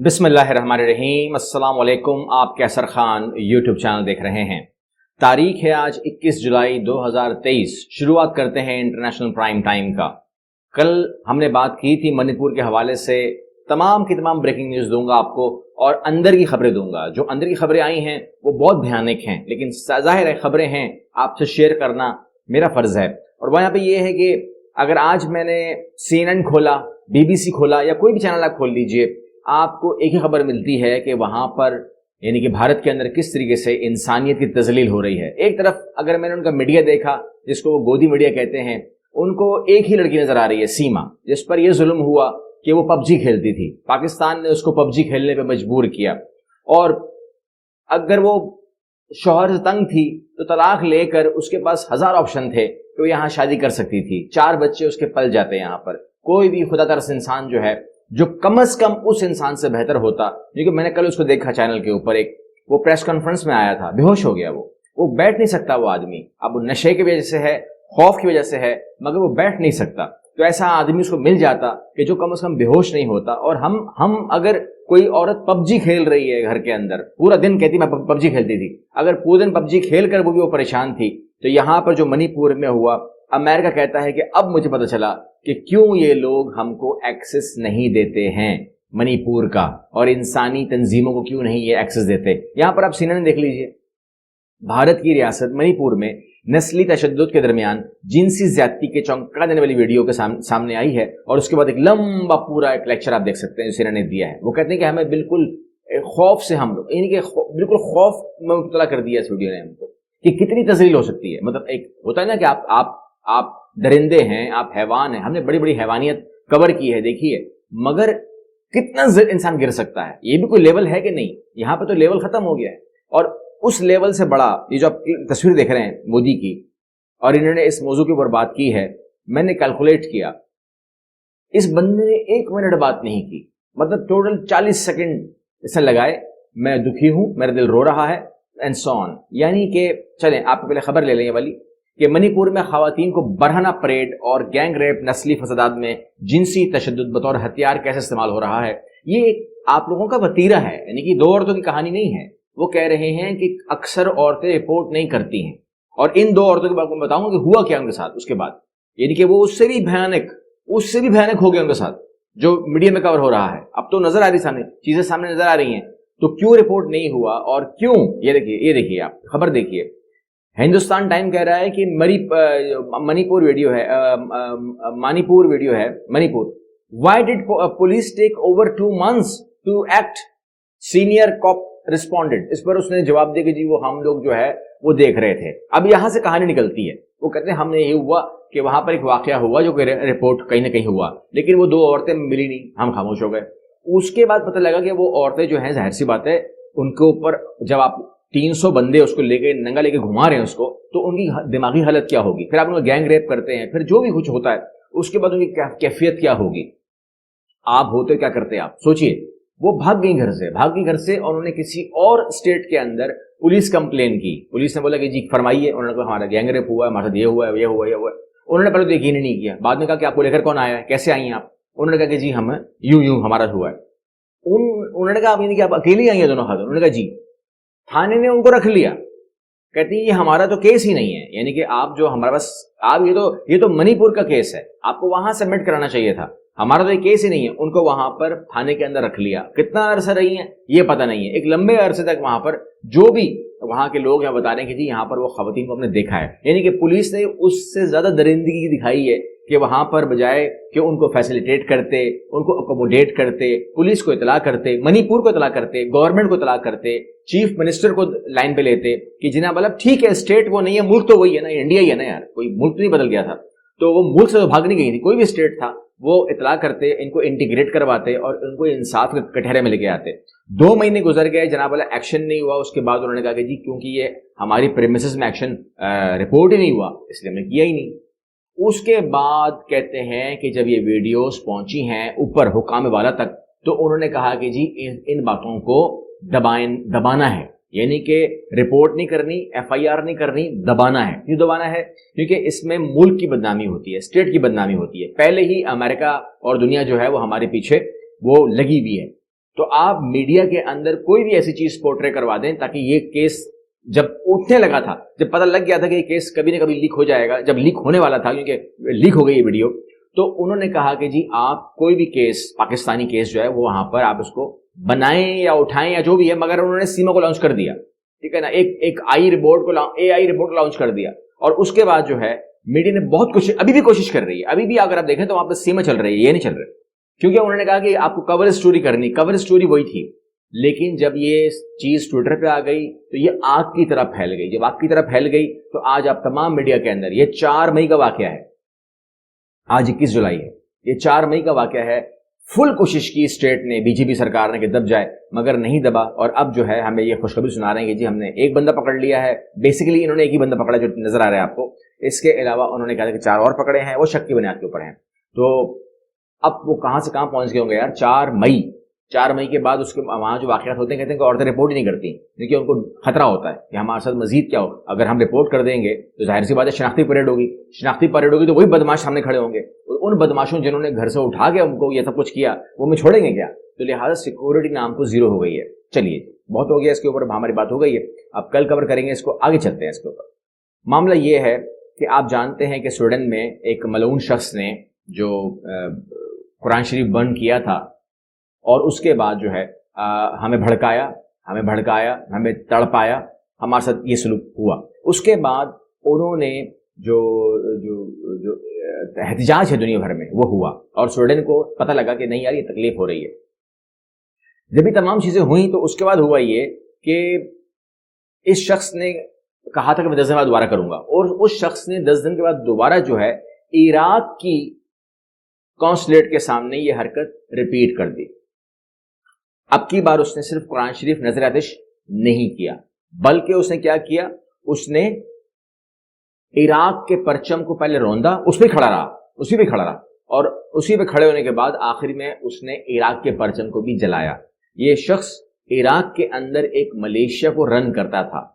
बिस्मिल्लाहिर्रहमानिर्रहीम। अस्सलाम वालेकुम। आप कैसर खान यूट्यूब चैनल देख रहे हैं। तारीख है आज 21 जुलाई 2023। शुरुआत करते हैं इंटरनेशनल प्राइम टाइम का। कल हमने बात की थी मणिपुर के हवाले से, तमाम की तमाम ब्रेकिंग न्यूज़ दूंगा आपको और अंदर की खबरें दूंगा। जो अंदर की खबरें आई हैं वो बहुत भयानक हैं, लेकिन ज़ाहिर है खबरें हैं, आपसे शेयर करना मेरा फ़र्ज़ है। और वहाँ पे ये है कि अगर आज मैंने CNN खोला, BBC खोला या कोई भी चैनल आप खोल लीजिए, आपको एक ही खबर मिलती है कि वहां पर यानी कि भारत के अंदर किस तरीके से इंसानियत की तजलील हो रही है। एक तरफ अगर मैंने उनका मीडिया देखा, जिसको वो गोदी मीडिया कहते हैं, उनको एक ही लड़की नजर आ रही है, सीमा, जिस पर यह जुल्म हुआ कि वो पबजी खेलती थी। पाकिस्तान ने उसको पबजी खेलने पर मजबूर किया और अगर वो शौहर से तंग थी तो तलाक लेकर उसके पास हजार ऑप्शन थे कि वो यहाँ शादी कर सकती थी। 4 बच्चे उसके पल जाते। यहाँ पर कोई भी खुदा तरस इंसान जो है, जो कम से कम उस इंसान से बेहतर होता, क्योंकि मैंने कल उसको देखा चैनल के ऊपर, एक वो प्रेस कॉन्फ्रेंस में आया था, बेहोश हो गया वो बैठ नहीं सकता वो आदमी। अब नशे की वजह से है, खौफ की वजह से है, मगर वो बैठ नहीं सकता। तो ऐसा आदमी उसको मिल जाता कि जो कम से कम बेहोश नहीं होता। और हम अगर कोई औरत पबजी खेल रही है घर के अंदर, पूरा दिन कहती मैं पबजी खेलती थी, अगर पूरे दिन पबजी खेल कर वो परेशान थी, तो यहाँ पर जो मणिपुर में हुआ, अमेरिका कहता है कि अब मुझे पता चला कि क्यों ये लोग हमको एक्सेस नहीं देते हैं मणिपुर का, और इंसानी तंजीमों को क्यों नहीं ये एक्सेस देते। यहां पर आप CNN देख लीजिए, भारत की रियासत मणिपुर में नस्ली तशद्दुद के दरमियान जिनसी ज्यादती के चौंका देने वाली वीडियो के सामने आई है। और उसके बाद एक लंबा पूरा एक लेक्चर आप देख सकते हैं जो CNN ने दिया है। वो कहते हैं कि हमें बिल्कुल खौफ से, हम लोग यानी कि बिल्कुल खौफ में मुब्तला कर दिया इस वीडियो ने हमको कि कितनी तजलील हो सकती है। मतलब एक होता है ना कि आप दरिंदे हैं, आप हैवान हैं, हमने बड़ी बड़ी हैवानियत कवर की है, देखी है, मगर कितना इंसान गिर सकता है, ये भी कोई लेवल है कि नहीं। यहां पे तो लेवल खत्म हो गया है। और उस लेवल से बड़ा ये जो आप तस्वीर देख रहे हैं मोदी की, और इन्होंने इस मौजू के ऊपर बात की है, मैंने कैलकुलेट किया, इस बंदे ने 1 मिनट बात नहीं की, मतलब टोटल 40 सेकंड इसे लगाए, मैं दुखी हूं, मेरा दिल रो रहा है, एंड सो ऑन। यानी कि चलें आप पहले खबर ले लें ये वाली कि मणिपुर में खवातीन को बरहना परेड और गैंग रेप, नस्ली फसादात में जिनसी तशद्दुद बतौर हथियार कैसे इस्तेमाल हो रहा है। ये आप लोगों का वतीरा है, यानी कि 2 औरतों की कहानी नहीं है। वो कह रहे हैं कि अक्सर औरतें रिपोर्ट नहीं करती हैं, और इन 2 औरतों के बारे में बताऊंगा कि हुआ क्या उनके साथ उसके बाद, यानी कि वो उससे भी भयानक हो गया उनके साथ जो मीडिया में कवर हो रहा है। अब तो नजर आ रही, सामने चीजें सामने नजर आ रही हैं, तो क्यों रिपोर्ट नहीं हुआ और क्यों, ये देखिए आप खबर देखिए। हिंदुस्तान टाइम कह रहा है कि मणिपुर वीडियो है Manipur. Why did police take over 2 months to act, senior cop responded. इस पर उसने जवाब दिया कि जी वो हम लोग जो है वो देख रहे थे। अब यहां से कहानी निकलती है, वो कहते हैं हमने ये हुआ कि वहां पर एक वाकया हुआ जो कि रिपोर्ट कहीं ना कहीं हुआ, लेकिन वो 2 औरतें मिली नहीं, हम खामोश हो गए। उसके बाद पता लगा कि वो औरतें जो हैं, जाहिर सी बात है, उनके ऊपर जब आप 300 बंदे उसको लेके नंगा लेके घुमा रहे हैं उसको, तो उनकी दिमागी हालत क्या होगी। फिर आप उनको गैंग रेप करते हैं, फिर जो भी कुछ होता है उसके बाद उनकी कैफियत क्या होगी। आप होते क्या करते हैं, आप सोचिए। वो भाग गई घर से और उन्होंने किसी और स्टेट के अंदर पुलिस कंप्लेन की। पुलिस ने बोला कि जी फरमाइए। उन्होंने कहा हमारा गैंग रेप हुआ है, हमारे साथ ये हुआ है। उन्होंने पहले तो यकीन ही नहीं किया, बाद में कहा कि आपको लेकर कौन आया है, कैसे आई हैं आप। उन्होंने कहा कि जी हम यूं हमारा हुआ है। उन्होंने कहा आप अकेली आई हैं दोनों हाथ। उन्होंने कहा जी। थाने ने उनको रख लिया, कहती है ये हमारा तो केस ही नहीं है, यानी कि आप जो हमारे पास, आप ये तो मणिपुर का केस है, आपको वहां सबमिट कराना चाहिए था, हमारा तो ये केस ही नहीं है। उनको वहां पर थाने के अंदर रख लिया। कितना अरसा रही है ये पता नहीं है, एक लंबे अरसे तक वहां पर जो भी वहां के लोग हैं बता रहे हैं कि जी यहाँ पर वो खवातीन को हमने देखा है। यानी कि पुलिस ने उससे ज्यादा दरिंदगी दिखाई है कि वहां पर बजाय कि उनको फैसिलिटेट करते, उनको अकोमोडेट करते, पुलिस को इतला करते, मणिपुर को इतला करते, गवर्नमेंट को इतला करते, चीफ मिनिस्टर को लाइन पे लेते कि जनाब मतलब ठीक है, स्टेट वो नहीं है, मुल्क तो वही है ना, इंडिया ही है ना यार, कोई मुल्क नहीं बदल गया था। तो वो मुल्क से तो भाग नहीं गई थी, कोई भी स्टेट था, वो इतला करते, इनको इंटीग्रेट करवाते और उनको इंसाफ के कटहरे में लेके आते। 2 महीने गुजर गए, जनाब वाला एक्शन नहीं हुआ। उसके बाद उन्होंने कहा कि जी क्योंकि ये हमारी प्रेमिसेस में एक्शन रिपोर्ट ही नहीं हुआ, इसलिए हमने किया ही नहीं। उसके बाद कहते हैं कि जब ये वीडियोस पहुंची हैं ऊपर हुकाम वाला तक, तो उन्होंने कहा कि जी इन बातों को दबाना है, यानी कि रिपोर्ट नहीं करनी, FIR नहीं करनी, दबाना है। क्यों दबाना है? क्योंकि इसमें मुल्क की बदनामी होती है, स्टेट की बदनामी होती है। पहले ही अमेरिका और दुनिया जो है वो हमारे पीछे वो लगी हुई है। تو آپ میڈیا کے اندر کوئی بھی ایسی چیز پورٹرے کروا دیں تاکہ یہ کیس جب اٹھنے لگا تھا، جب پتہ لگ گیا تھا کہ یہ کیس کبھی نہ کبھی لیک ہو جائے گا، جب لیک ہونے والا تھا کیونکہ لیک ہو گئی یہ ویڈیو، تو انہوں نے کہا کہ جی آپ کوئی بھی کیس پاکستانی کیس جو ہے وہ وہاں پر آپ اس کو بنائیں یا اٹھائیں یا جو بھی ہے، مگر انہوں نے سیما کو لانچ کر دیا، ٹھیک ہے نا، ایک آئی رپورٹ کو اے آئی رپورٹ لانچ کر دیا، اور اس کے بعد جو ہے میڈیا نے بہت کچھ ابھی بھی کوشش کر رہی ہے، ابھی بھی اگر آپ دیکھیں تو وہاں پہ سیما چل رہی ہے، یہ نہیں چل رہا، کیونکہ انہوں نے کہا کہ آپ کو کور اسٹوری کرنی، کور اسٹوری وہی تھی، لیکن جب یہ چیز ٹویٹر پہ آ گئی تو یہ آگ کی طرح پھیل گئی، جب آگ کی طرح پھیل گئی تو آج آپ تمام میڈیا کے اندر، یہ 4 مئی کا واقعہ ہے، آج 21 جولائی ہے، یہ 4 مئی کا واقعہ ہے، فل کوشش کی اسٹیٹ نے، بی جے پی سرکار نے کہ دب جائے، مگر نہیں دبا، اور اب جو ہے ہمیں یہ خوشخبری سنا رہے ہیں کہ جی ہم نے ایک بندہ پکڑ لیا ہے، بیسیکلی انہوں نے ایک ہی بندہ پکڑا جو نظر آ رہا ہے آپ کو، اس کے علاوہ انہوں نے کہا کہ 4 اور پکڑے ہیں، وہ شک کی بنیاد کے اوپر ہیں، تو اب وہ کہاں سے کہاں پہنچ گئے ہوں گے یار، 4 مئی کے بعد اس کے وہاں جو واقعات ہوتے ہیں کہتے ہیں کہ عورتیں رپورٹ ہی نہیں کرتی کیونکہ ان کو خطرہ ہوتا ہے کہ ہمارے ساتھ مزید کیا ہو، اگر ہم رپورٹ کر دیں گے تو ظاہر سی بات ہے شناختی پریڈ ہوگی تو وہی بدماش سامنے کھڑے ہوں گے، ان بدماشوں جنہوں نے گھر سے اٹھا کے ان کو یہ سب کچھ کیا وہ میں چھوڑیں گے کیا، تو لہٰذا سیکورٹی نام کو زیرو ہو گئی ہے۔ چلیے بہت ہو گیا اس کے اوپر، ہماری بات ہو گئی ہے، اب کل کور کریں گے اس کو، آگے چلتے ہیں اس کے اوپر۔ معاملہ یہ ہے کہ آپ جانتے ہیں کہ سویڈن میں ایک ملعون شخص نے جو قرآن شریف برن کیا تھا اور اس کے بعد جو ہے ہمیں بھڑکایا، ہمیں تڑپایا، ہمارے ساتھ یہ سلوک ہوا، اس کے بعد انہوں نے جو احتجاج ہے دنیا بھر میں وہ ہوا، اور سویڈن کو پتہ لگا کہ نہیں یار یہ تکلیف ہو رہی ہے۔ جب یہ تمام چیزیں ہوئیں تو اس کے بعد ہوا یہ کہ اس شخص نے کہا تھا کہ میں 10 دن بعد دوبارہ کروں گا، اور اس شخص نے 10 دن کے بعد دوبارہ جو ہے عراق کی کونسلیٹ کے سامنے یہ حرکت ریپیٹ کر دی۔ اب کی بار اس نے صرف قرآن شریف نظر آتش نہیں کیا، بلکہ اس نے کیا کیا، اس نے عراق کے پرچم کو پہلے روندا، اس پہ کھڑا رہا، اور اسی پہ کھڑے ہونے کے بعد آخر میں اس نے عراق کے پرچم کو بھی جلایا۔ یہ شخص عراق کے اندر ایک ملیشیا کو رن کرتا تھا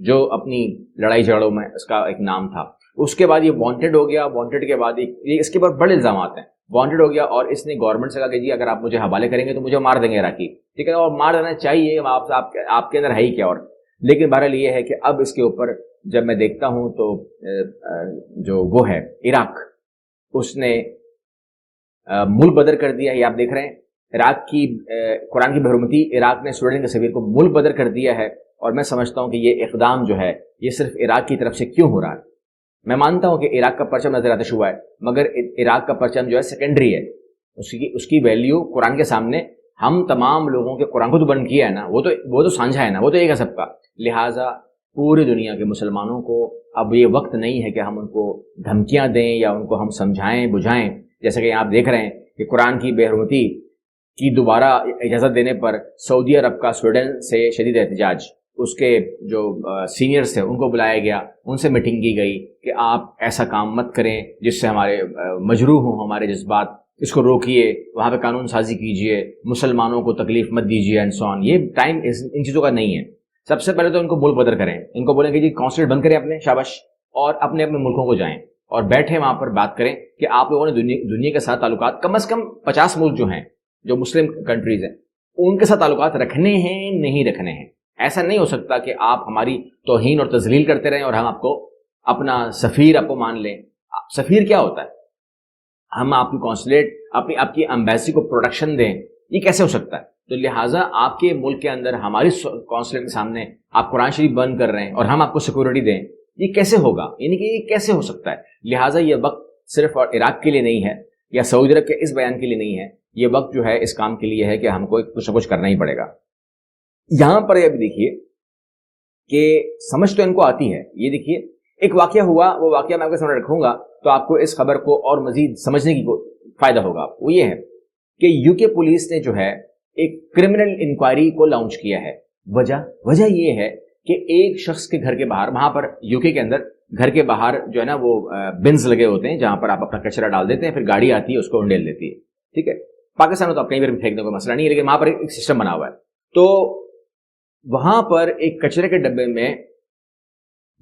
جو اپنی لڑائی جھگڑوں میں اس کا ایک نام تھا، اس کے بعد یہ وانٹڈ ہو گیا، وانٹڈ کے بعد یہ اس کے اوپر بڑے الزامات ہیں، وانٹڈ ہو گیا، اور اس نے گورنمنٹ سے کہا کہ جی اگر آپ مجھے حوالے کریں گے تو مجھے مار دیں گے عراقی، ٹھیک ہے، اور مار دینا چاہیے، آپ کے اندر ہے ہی کیا، اور لیکن بہرحال یہ ہے کہ اب اس کے اوپر جب میں دیکھتا ہوں تو جو وہ ہے عراق، اس نے ملک بدر کر دیا، یہ آپ دیکھ رہے ہیں، عراق کی قرآن کی بحرمتی، عراق نے سویڈن کے سفیر کو ملک بدر کر دیا ہے، اور میں سمجھتا ہوں کہ یہ اقدام جو ہے یہ صرف عراق کی طرف سے کیوں ہو رہا ہے۔ میں مانتا ہوں کہ عراق کا پرچم نظر آتش ہوا ہے، مگر عراق کا پرچم جو ہے سیکنڈری ہے، اس کی ویلیو قرآن کے سامنے، ہم تمام لوگوں کے قرآن کو تو بند کیا ہے نا، وہ تو سانجھا ہے نا، وہ تو ایک ہے سب کا، لہٰذا پوری دنیا کے مسلمانوں کو اب یہ وقت نہیں ہے کہ ہم ان کو دھمکیاں دیں یا ان کو ہم سمجھائیں بجھائیں، جیسے کہ آپ دیکھ رہے ہیں کہ قرآن کی بے حرمتی کی دوبارہ اجازت دینے پر سعودی عرب کا سویڈن سے شدید احتجاج، اس کے جو سینئرز تھے ان کو بلایا گیا، ان سے میٹنگ کی گئی کہ آپ ایسا کام مت کریں جس سے ہمارے مجروح ہوں ہمارے جذبات، اس کو روکیے، وہاں پہ قانون سازی کیجئے، مسلمانوں کو تکلیف مت دیجیے اینڈ سو آن۔ یہ ٹائم ان چیزوں کا نہیں ہے۔ سب سے پہلے تو ان کو ملک بدر کریں، ان کو بولیں کہ جی کانسلیٹ بند کریں اپنے، شاباش، اور اپنے ملکوں کو جائیں اور بیٹھے وہاں پر بات کریں کہ آپ لوگوں نے دنیا کے ساتھ تعلقات، کم از کم 50 ملک جو ہیں جو مسلم کنٹریز ہیں ان کے ساتھ تعلقات رکھنے ہیں نہیں رکھنے ہیں۔ ایسا نہیں ہو سکتا کہ آپ ہماری توہین اور تذلیل کرتے رہیں اور ہم آپ کو اپنا سفیر آپ کو مان لیں۔ سفیر کیا ہوتا ہے؟ ہم آپ کی کونسلیٹ، آپ کی امبیسی کو پروٹیکشن دیں، یہ کیسے ہو سکتا ہے؟ تو لہٰذا آپ کے ملک کے اندر ہماری کونسلیٹ کے سامنے آپ قرآن شریف بند کر رہے ہیں اور ہم آپ کو سیکورٹی دیں، یہ کیسے ہوگا؟ یعنی کہ یہ کیسے ہو سکتا ہے؟ لہٰذا یہ وقت صرف عراق کے لیے نہیں ہے یا سعودی عرب کے اس بیان کے لیے نہیں ہے، یہ وقت جو ہے اس کام کے لیے ہے کہ ہم کو کچھ نہ کچھ کرنا ہی پڑے گا۔ یہاں پر یہ بھی دیکھیے کہ سمجھ تو ان کو آتی ہے، یہ دیکھیے ایک واقعہ ہوا، وہ واقعہ میں آپ کے سامنے رکھوں گا تو آپ کو اس خبر کو اور مزید سمجھنے کی فائدہ ہوگا۔ وہ یہ ہے کہ یو کے پولیس نے جو ہے ایک کرمنل انکوائری کو لانچ کیا ہے۔ وجہ یہ ہے کہ ایک شخص کے گھر کے باہر، وہاں پر یو کے اندر گھر کے باہر جو ہے نا وہ بنز لگے ہوتے ہیں جہاں پر آپ اپنا کچرا ڈال دیتے ہیں، پھر گاڑی آتی ہے اس کو ہنڈیل دیتی ہے، ٹھیک ہے۔ پاکستان میں تو آپ کہیں پر بھی پھینکنے کا مسئلہ نہیں ہے، لیکن وہاں پر ایک سسٹم بنا ہوا ہے۔ تو وہاں پر ایک کچرے کے ڈبے میں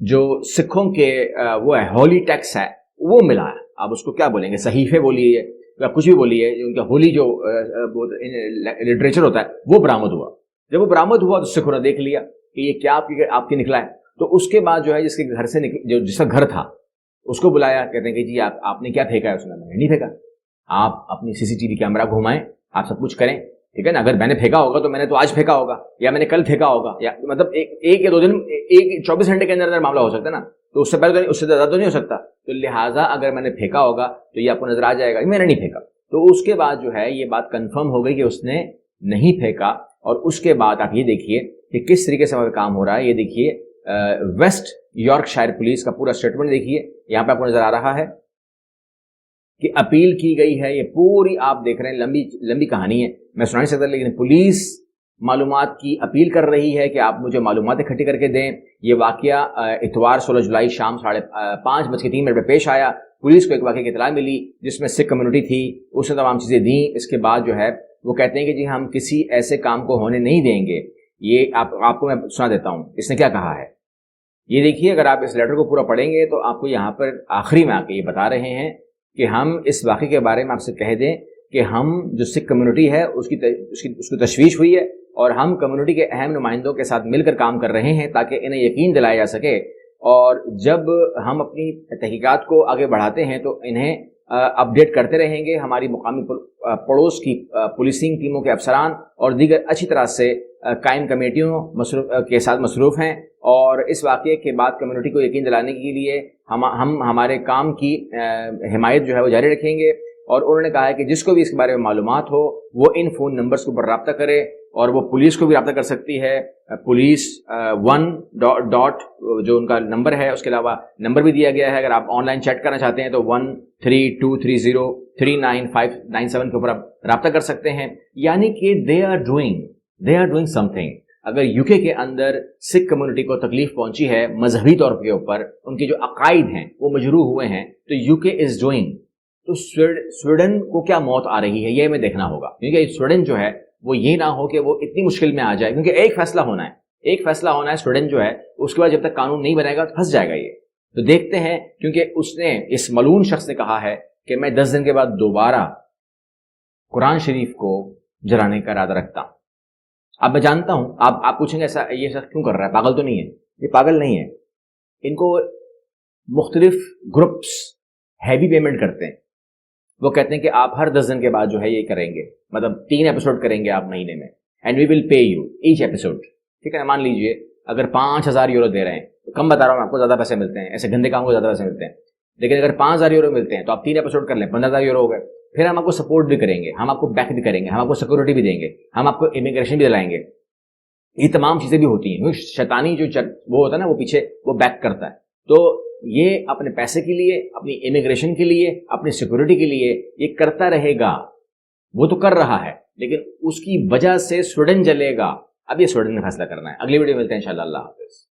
جو سکھوں کے وہ ہے ہولی ٹیکس ہے وہ ملا ہے، آپ اس کو کیا بولیں گے، صحیفے بولیے या कुछ भी बोलिए, उनका होली जो लिटरेचर होता है वो बरामद हुआ। जब वो बरामद हुआ तो सिखों ने देख लिया कि ये क्या आपकी निकला है। तो उसके बाद जो है जिसके घर से जो जिसका घर था उसको बुलाया, कहते हैं कि जी आपने क्या फेंका है? उसने मैंने नहीं फेंका। आप अपनी सीसीटीवी कैमरा घुमाएं, आप सब कुछ करें, ठीक है ना। अगर मैंने फेंका होगा तो मैंने तो आज फेंका होगा, या मैंने कल फेंका होगा, या मतलब एक या 2 दिन, 24 घंटे के अंदर मामला हो सकता है ना, तो उससे पहले तो, उससे ज्यादा तो नहीं हो सकता। तो लिहाजा अगर मैंने फेंका होगा तो ये आपको नजर आ जाएगा कि मैंने नहीं फेंका। तो उसके बाद जो है ये बात कंफर्म हो गई कि उसने नहीं फेंका। और उसके बाद आप ये देखिए कि किस तरीके से वहां काम हो रहा है। ये देखिए वेस्ट यॉर्कशायर पुलिस का पूरा स्टेटमेंट देखिए, यहाँ पे आपको नजर आ रहा है कि अपील की गई है। ये पूरी आप देख रहे हैं, लंबी कहानी है, मैं सुना नहीं सकता, लेकिन पुलिस मालूमात की अपील कर रही है कि आप मुझे मालूमात इकट्ठी करके दें। ये वाकया इतवार 16 जुलाई शाम 5:03 पे पेश आया। पुलिस को एक वाकये की इतला मिली जिसमें सिख कम्युनिटी थी, उसने तमाम चीज़ें दी। इसके बाद जो है वो कहते हैं कि जी हम किसी ऐसे काम को होने नहीं देंगे। ये आपको मैं सुना देता हूँ इसने क्या कहा है। ये देखिए, अगर आप इस लेटर को पूरा पढ़ेंगे तो आपको यहाँ पर आखिरी में आके ये बता रहे हैं कि हम इस वाक़े के बारे में आपसे कह दें कि हम जो सिख कम्युनिटी है उसकी तशवीश हुई है, और हम कम्युनिटी के अहम नुमाइंदों के साथ मिलकर काम कर रहे हैं ताकि इन्हें यकीन दिलाया जा सके। और जब हम अपनी तहकीकात को आगे बढ़ाते हैं तो इन्हें अपडेट करते रहेंगे। हमारी मुकामी पड़ोस की पुलिसिंग टीमों के अफसरान और दीगर अच्छी तरह से कायम कमेटियों के साथ मसरूफ़ हैं, और इस वाक़े के बाद कम्युनिटी को यकीन दिलाने के लिए हम हमारे काम की हिमायत जो है वो जारी रखेंगे। और उन्होंने कहा है कि जिसको भी इसके बारे में मालूमात हो वो इन फ़ोन नंबर्स के ऊपर रब्ता करे, और वो पुलिस को भी रब्ता कर सकती है। पुलिस 1 जो उनका नंबर है, उसके अलावा नंबर भी दिया गया है। अगर आप ऑनलाइन चैट करना चाहते हैं तो 1323039597 के ऊपर आप रब्ता कर सकते हैं। यानी कि दे आर डूइंग समथिंग। अगर यूके के अंदर सिख कम्युनिटी को तकलीफ पहुंची है मजहबी तौर के ऊपर, उनके जो अकायद हैं वो मजरूह हुए हैं, तो यूके इज डूइंग। तो स्वीडन को क्या मौत आ रही है ये हमें देखना होगा, क्योंकि स्वीडन जो है वो ये ना हो कि वो इतनी मुश्किल में आ जाए, क्योंकि एक फैसला होना है। स्वीडन जो है उसके बाद जब तक कानून नहीं बनेगा तो फंस जाएगा ये। तो देखते हैं, क्योंकि उसने, इस मलून शख्स ने कहा है कि मैं 10 दिन के बाद दोबारा कुरान शरीफ को जलाने का इरादा रखता हूं। अब मैं जानता हूं आप पूछेंगे ऐसा ये शख्स क्यों कर रहा है, पागल तो नहीं है? ये पागल नहीं है, इनको मुख्तलिफ ग्रुप्स हैवी पेमेंट करते हैं। वो कहते हैं कि आप हर 10 दिन के बाद जो है ये करेंगे, मतलब 3 एपिसोड करेंगे आप महीने में, and we will pay you each episode, ठीक है। मान लीजिए अगर 5,000 यूरो दे रहे हैं, तो कम बता रहा हूँ आपको, ज़्यादा पैसे मिलते हैं, ऐसे गंदे काम को ज़्यादा पैसे मिलते हैं। लेकिन अगर 5,000 यूरो मिलते हैं तो आप 3 एपिसोड कर लें, 15,000 यूरो हो गए। फिर हम आपको सपोर्ट भी करेंगे, हम आपको बैक भी करेंगे, हम आपको सिक्योरिटी भी देंगे, हम आपको इमिग्रेशन भी दिलाएंगे। ये तमाम चीज़ें भी होती हैं। शैतानी जो वो होता है ना, वो पीछे वो बैक करता है। तो ये अपने पैसे के लिए, अपनी इमिग्रेशन के लिए, अपनी सिक्योरिटी के लिए ये करता रहेगा। वो तो कर रहा है, लेकिन उसकी वजह से स्वीडन जलेगा। अब ये स्वीडन ने फैसला करना है। अगली वीडियो मिलते हैं इंशाल्लाह। अल्लाह हाफिज़।